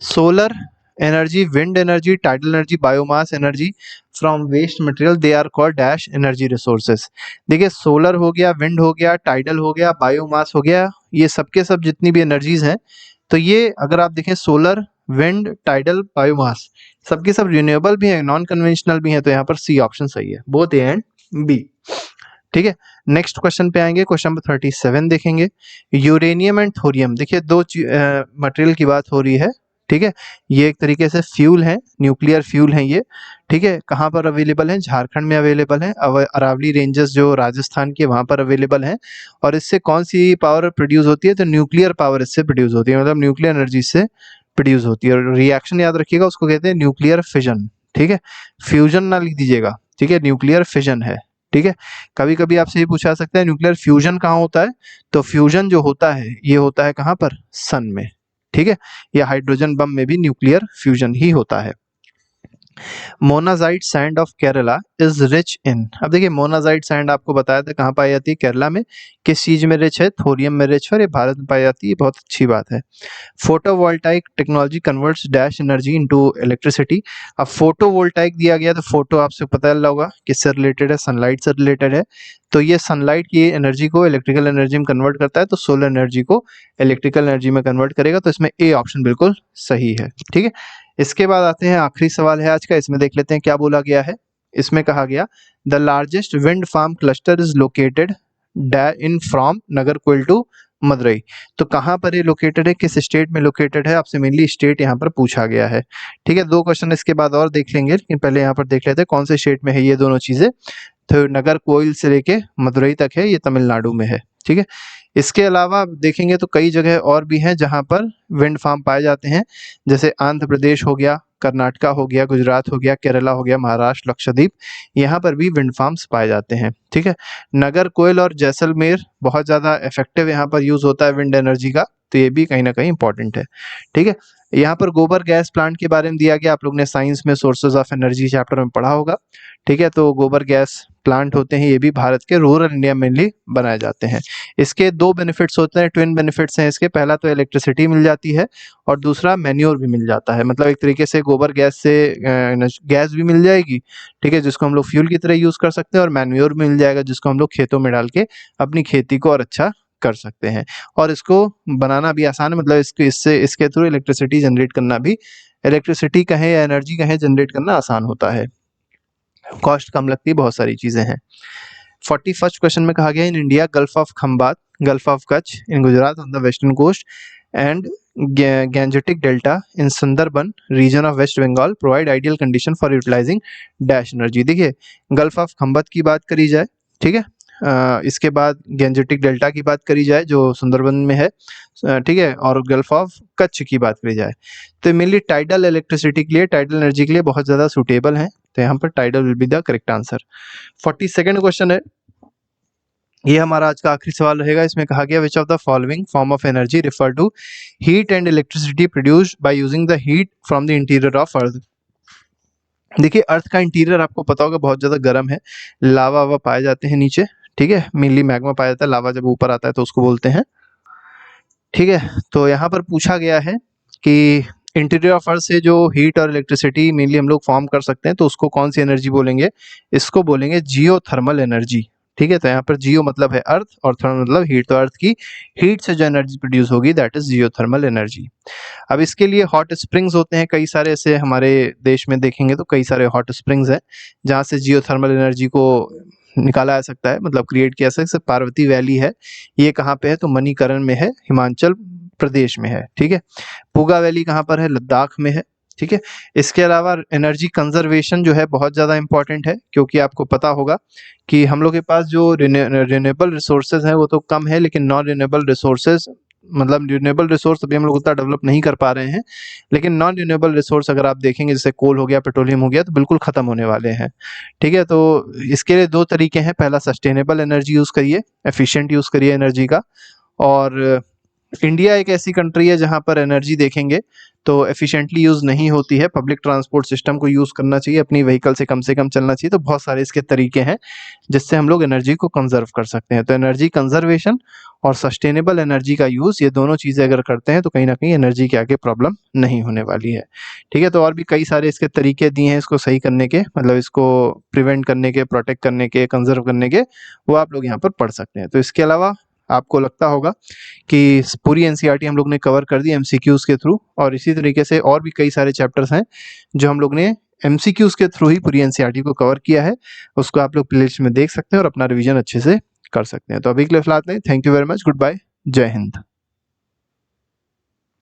A: solar energy, wind energy, tidal energy, biomass energy from waste material, they are called dash energy resources. देखिए सोलर हो गया, विंड हो गया, टाइडल हो गया, बायोमास हो गया, ये सबके सब जितनी भी एनर्जीज हैं, तो ये अगर आप देखें सोलर, विंड, टाइडल, बायोमास सबके सब रिन्यूएबल भी है, नॉन कन्वेंशनल भी है। तो यहाँ पर सी ऑप्शन सही है, बोथ ए एंड बी, ठीक है। नेक्स्ट क्वेश्चन पे आएंगे, क्वेश्चन नंबर 37 देखेंगे, यूरेनियम एंड थोरियम। देखिए दो मटेरियल की बात हो रही है, ठीक है। ये एक तरीके से फ्यूल है, न्यूक्लियर फ्यूल है ये, ठीक है। कहाँ पर अवेलेबल है, झारखंड में अवेलेबल है, अरावली रेंजेस जो राजस्थान के वहां पर अवेलेबल है। और इससे कौन सी पावर प्रोड्यूस होती है, तो न्यूक्लियर पावर इससे प्रोड्यूस होती है, मतलब न्यूक्लियर एनर्जी से प्रोड्यूस होती है। और रिएक्शन याद रखिएगा, उसको कहते हैं न्यूक्लियर फिजन, ठीक है। फ्यूजन ना लिख दीजिएगा, ठीक है, न्यूक्लियर फिजन है, ठीक है। कभी कभी आपसे ये पूछा सकता है न्यूक्लियर फ्यूजन कहाँ होता है, तो फ्यूजन जो होता है ये होता है कहाँ पर, सन में, ठीक है। या हाइड्रोजन बम में भी न्यूक्लियर फ्यूजन ही होता है। Monazite sand of Kerala is rich in. अब देखिए मोनाजाइट सैंड आपको बताया था कहाँ पाई जाती है, केरला में। किस चीज में रिच है, थोरियम में रिच है, और ये भारत में पाई जाती है, बहुत अच्छी बात है। Photovoltaic technology converts dash energy into electricity. अब फोटोवोल्टाइक दिया गया, तो फोटो आपसे पता चला होगा किससे रिलेटेड है, सनलाइट से रिलेटेड है। तो ये सनलाइट की एनर्जी को इलेक्ट्रिकल एनर्जी में कन्वर्ट करता है, तो सोलर एनर्जी को इलेक्ट्रिकल एनर्जी में कन्वर्ट करेगा। तो इसमें ए ऑप्शन बिल्कुल सही है, ठीक है। इसके बाद आते हैं, आखिरी सवाल है आज का, इसमें देख लेते हैं क्या बोला गया है। इसमें कहा गया the largest wind farm cluster is located in from Nagercoil to Madurai. तो कहाँ पर ये लोकेटेड है, किस स्टेट में लोकेटेड है, आपसे मेनली स्टेट यहाँ पर पूछा गया है, ठीक है। दो क्वेश्चन इसके बाद और देख लेंगे, लेकिन पहले यहाँ पर देख लेते हैं कौन से स्टेट में है ये दोनों चीजें। तो नागरकोइल से लेके मदुरई तक है, ये तमिलनाडु में है, ठीक है। इसके अलावा आप देखेंगे तो कई जगह और भी हैं जहां पर विंड फार्म पाए जाते हैं, जैसे आंध्र प्रदेश हो गया, कर्नाटका हो गया, गुजरात हो गया, केरला हो गया, महाराष्ट्र, लक्षद्वीप, यहाँ पर भी विंड फार्म्स पाए जाते हैं, ठीक है। नागरकोइल और जैसलमेर बहुत ज़्यादा इफेक्टिव यहाँ पर यूज़ होता है विंड एनर्जी का, तो ये भी कहीं ना कहीं इंपॉर्टेंट है, ठीक है। यहाँ पर गोबर गैस प्लांट के बारे में दिया गया, आप लोग ने साइंस में सोर्सेज ऑफ एनर्जी चैप्टर में पढ़ा होगा, ठीक है। तो गोबर गैस प्लांट होते हैं, ये भी भारत के रूरल इंडिया में मेनली बनाए जाते हैं। इसके दो बेनिफिट्स होते हैं, ट्विन बेनिफिट्स हैं इसके। पहला तो इलेक्ट्रिसिटी मिल जाती है, और दूसरा मैन्योर भी मिल जाता है, मतलब एक तरीके से गोबर गैस से गैस भी मिल जाएगी, ठीक है, जिसको हम लोग फ्यूल की तरह यूज कर सकते हैं, और मैन्योर मिल जाएगा जिसको हम लोग खेतों में डाल के अपनी खेती को और अच्छा कर सकते हैं। और इसको बनाना भी आसान है, मतलब इसके थ्रू इलेक्ट्रिसिटी जनरेट करना भी, इलेक्ट्रिसिटी कहें या एनर्जी कहें, जनरेट करना आसान होता है, कॉस्ट कम लगती है, बहुत सारी चीजें हैं। 41st क्वेश्चन में कहा गया in India gulf of Khambhat, gulf of Kutch in Gujarat on the western coast and Gangetic delta in Sundarban region of West Bengal provide ideal condition for utilizing dash energy. देखिए गल्फ ऑफ खंबात की बात करी जाए, ठीक है, इसके बाद गैंजेटिक डेल्टा की बात करी जाए जो सुंदरबन में है, ठीक है, और गल्फ ऑफ कच्छ की बात करी जाए, तो मेनली टाइडल इलेक्ट्रिसिटी के लिए, टाइडल एनर्जी के लिए बहुत ज़्यादा सूटेबल है, तो यहाँ पर tidal will be the correct answer. 42nd question है, ये हमारा आज का आखिरी सवाल रहेगा। इसमें कहा गया which of the following form of energy refer to heat and electricity produced by using the heat from the interior of earth. देखिए अर्थ का इंटीरियर आपको पता होगा बहुत ज्यादा गर्म है, लावा वावा पाए जाते हैं नीचे, ठीक है, मेनली मैग्मा पाया जाता है, लावा जब ऊपर आता है तो उसको बोलते हैं, ठीक है। तो यहाँ पर पूछा गया है कि इंटीरियर ऑफ अर्थ से जो हीट और इलेक्ट्रिसिटी मेनली हम लोग फॉर्म कर सकते हैं, तो उसको कौन सी एनर्जी बोलेंगे, इसको बोलेंगे जियोथर्मल एनर्जी, ठीक है। तो यहाँ पर जियो मतलब है अर्थ, और थर्मल मतलब हीट, तो अर्थ की हीट से जो एनर्जी प्रोड्यूस होगी दैट इज जियोथर्मल एनर्जी। अब इसके लिए हॉट स्प्रिंग्स होते हैं कई सारे, ऐसे हमारे देश में देखेंगे तो कई सारे हॉट स्प्रिंग्स हैं जहाँ से जियोथर्मल एनर्जी को निकाला जा सकता है, मतलब क्रिएट किया जा सकता है। पार्वती वैली है, ये कहाँ पे है, तो मणिकरण में है, हिमाचल प्रदेश में है। ठीक है, पूगा वैली कहाँ पर है? लद्दाख में है। ठीक है, इसके अलावा एनर्जी कंजर्वेशन जो है बहुत ज़्यादा इंपॉर्टेंट है, क्योंकि आपको पता होगा कि हम लोग के पास जो रिन्यूएबल रिसोर्सेज हैं वो तो कम है, लेकिन नॉन रिन्यूएबल रिसोर्सेज, मतलब रिन्यूएबल रिसोर्स अभी हम लोग उतना डेवलप नहीं कर पा रहे हैं, लेकिन नॉन रिन्यूएबल रिसोर्स अगर आप देखेंगे जैसे कोल हो गया, पेट्रोलियम हो गया, तो बिल्कुल ख़त्म होने वाले हैं। ठीक है, तो इसके लिए दो तरीके हैं। पहला, सस्टेनेबल एनर्जी यूज़ करिए, एफिशिएंट यूज़ करिए एनर्जी का। और इंडिया एक ऐसी कंट्री है जहाँ पर एनर्जी देखेंगे तो एफिशिएंटली यूज़ नहीं होती है। पब्लिक ट्रांसपोर्ट सिस्टम को यूज़ करना चाहिए, अपनी व्हीकल से कम चलना चाहिए। तो बहुत सारे इसके तरीके हैं जिससे हम लोग एनर्जी को कंजर्व कर सकते हैं। तो एनर्जी कंजर्वेशन और सस्टेनेबल एनर्जी का यूज़, ये दोनों चीज़ें अगर करते हैं तो कहीं ना कहीं एनर्जी के आगे प्रॉब्लम नहीं होने वाली है। ठीक है, तो और भी कई सारे इसके तरीके दिए हैं इसको सही करने के, मतलब इसको प्रिवेंट करने के, प्रोटेक्ट करने के, कंजर्व करने के, वो आप लोग यहाँ पर पढ़ सकते हैं। तो इसके अलावा आपको लगता होगा कि पूरी एनसीईआरटी हम लोग ने कवर कर दी एमसीक्यूज के थ्रू, और इसी तरीके से और भी कई सारे चैप्टर्स हैं जो हम लोग ने एमसीक्यूज के थ्रू ही पूरी एनसीईआरटी को कवर किया है। उसको आप लोग प्लेलिस्ट में देख सकते हैं और अपना रिवीजन अच्छे से कर सकते हैं। तो अभी के लिए फिलहाल नहीं, thank you very much, good bye, जय हिंद।